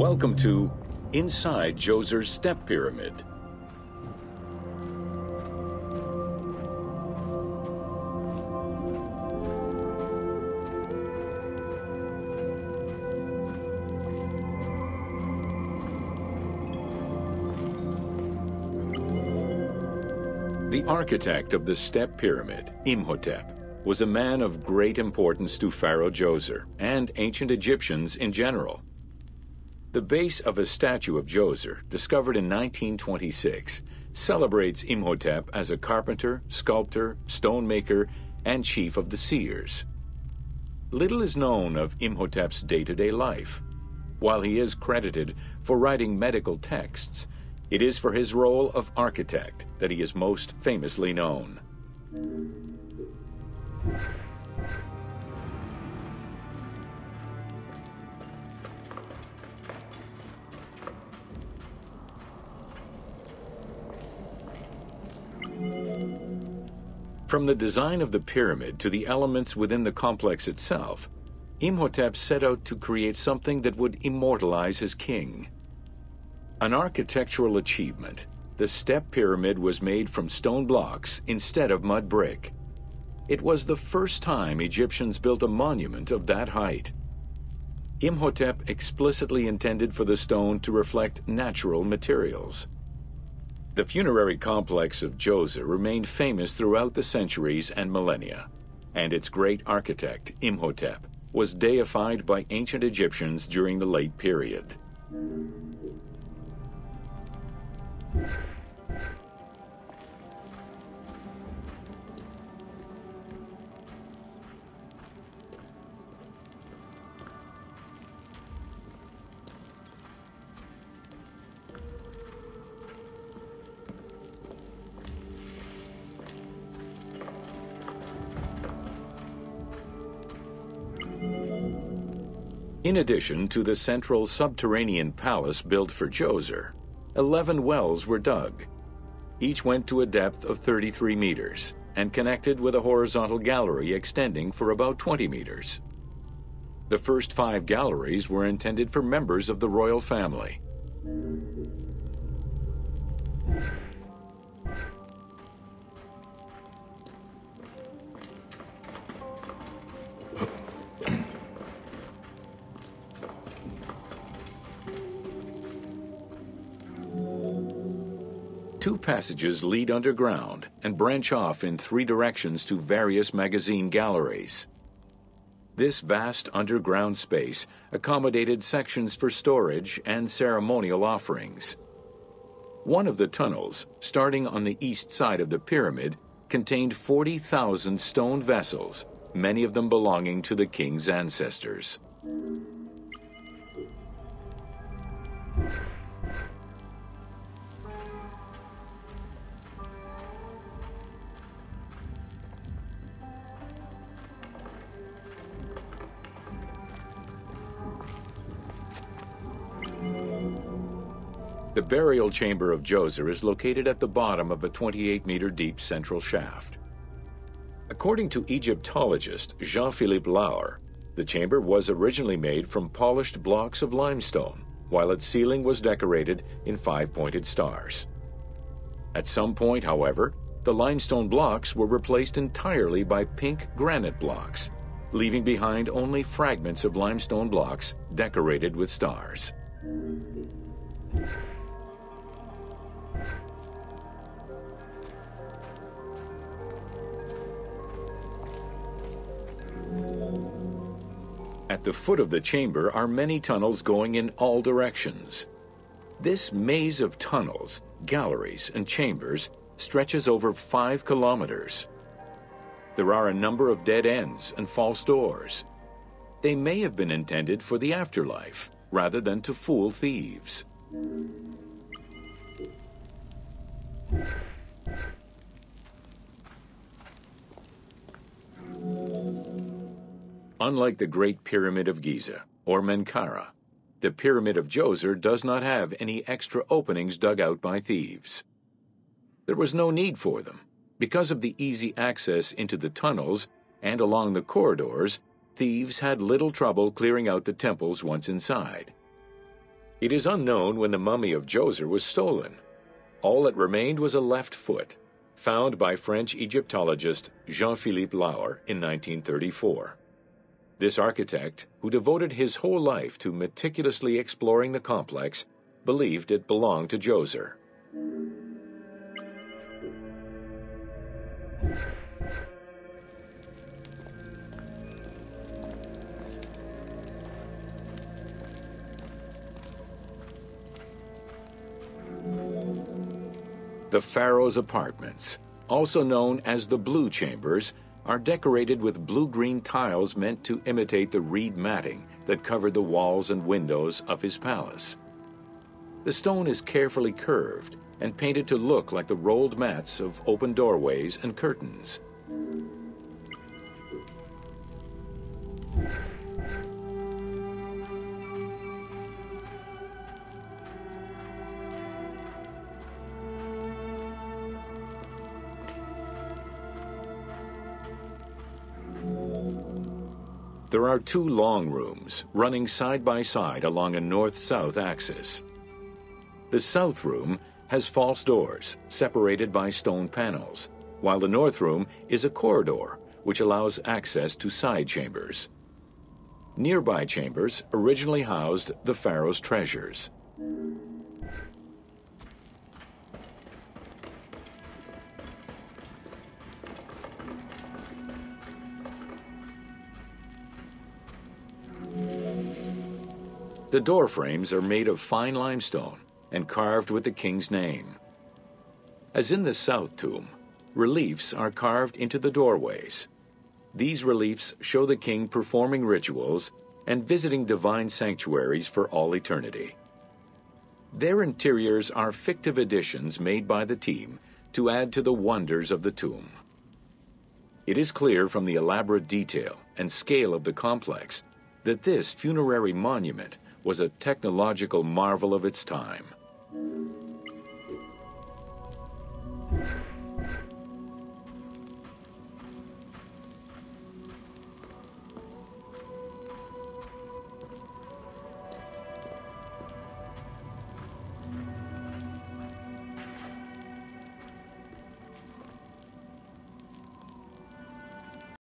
Welcome to Inside Djoser's Step Pyramid. The architect of the Step Pyramid, Imhotep, was a man of great importance to Pharaoh Djoser and ancient Egyptians in general. The base of a statue of Djoser, discovered in 1926, celebrates Imhotep as a carpenter, sculptor, stonemaker, and chief of the seers. Little is known of Imhotep's day-to-day life. While he is credited for writing medical texts, it is for his role of architect that he is most famously known. From the design of the pyramid to the elements within the complex itself, Imhotep set out to create something that would immortalize his king. An architectural achievement, the Step Pyramid was made from stone blocks instead of mud brick. It was the first time Egyptians built a monument of that height. Imhotep explicitly intended for the stone to reflect natural materials. The funerary complex of Djoser remained famous throughout the centuries and millennia, and its great architect, Imhotep, was deified by ancient Egyptians during the late period. In addition to the central subterranean palace built for Djoser, 11 wells were dug. Each went to a depth of 33 meters and connected with a horizontal gallery extending for about 20 meters. The first 5 galleries were intended for members of the royal family. Two passages lead underground and branch off in 3 directions to various magazine galleries. This vast underground space accommodated sections for storage and ceremonial offerings. One of the tunnels, starting on the east side of the pyramid, contained 40,000 stone vessels, many of them belonging to the king's ancestors. The burial chamber of Djoser is located at the bottom of a 28-meter-deep central shaft. According to Egyptologist Jean-Philippe Laure, the chamber was originally made from polished blocks of limestone, while its ceiling was decorated in 5-pointed stars. At some point, however, the limestone blocks were replaced entirely by pink granite blocks, leaving behind only fragments of limestone blocks decorated with stars. At the foot of the chamber are many tunnels going in all directions. This maze of tunnels, galleries, and chambers stretches over 5 kilometers. There are a number of dead ends and false doors. They may have been intended for the afterlife, rather than to fool thieves. Unlike the Great Pyramid of Giza, or Menkaure, the Pyramid of Djoser does not have any extra openings dug out by thieves. There was no need for them. Because of the easy access into the tunnels and along the corridors, thieves had little trouble clearing out the temples once inside. It is unknown when the mummy of Gyosa was stolen. All that remained was a left foot, found by French Egyptologist Jean-Philippe Lauer in 1934. This architect, who devoted his whole life to meticulously exploring the complex, believed it belonged to Gyosa. The pharaoh's apartments, also known as the blue chambers, are decorated with blue-green tiles meant to imitate the reed matting that covered the walls and windows of his palace. The stone is carefully curved and painted to look like the rolled mats of open doorways and curtains. There are two long rooms running side by side along a north-south axis. The south room has false doors separated by stone panels, while the north room is a corridor which allows access to side chambers. Nearby chambers originally housed the pharaoh's treasures. The door frames are made of fine limestone and carved with the king's name. As in the south tomb, reliefs are carved into the doorways. These reliefs show the king performing rituals and visiting divine sanctuaries for all eternity. Their interiors are fictive additions made by the team to add to the wonders of the tomb. It is clear from the elaborate detail and scale of the complex that this funerary monument was a technological marvel of its time.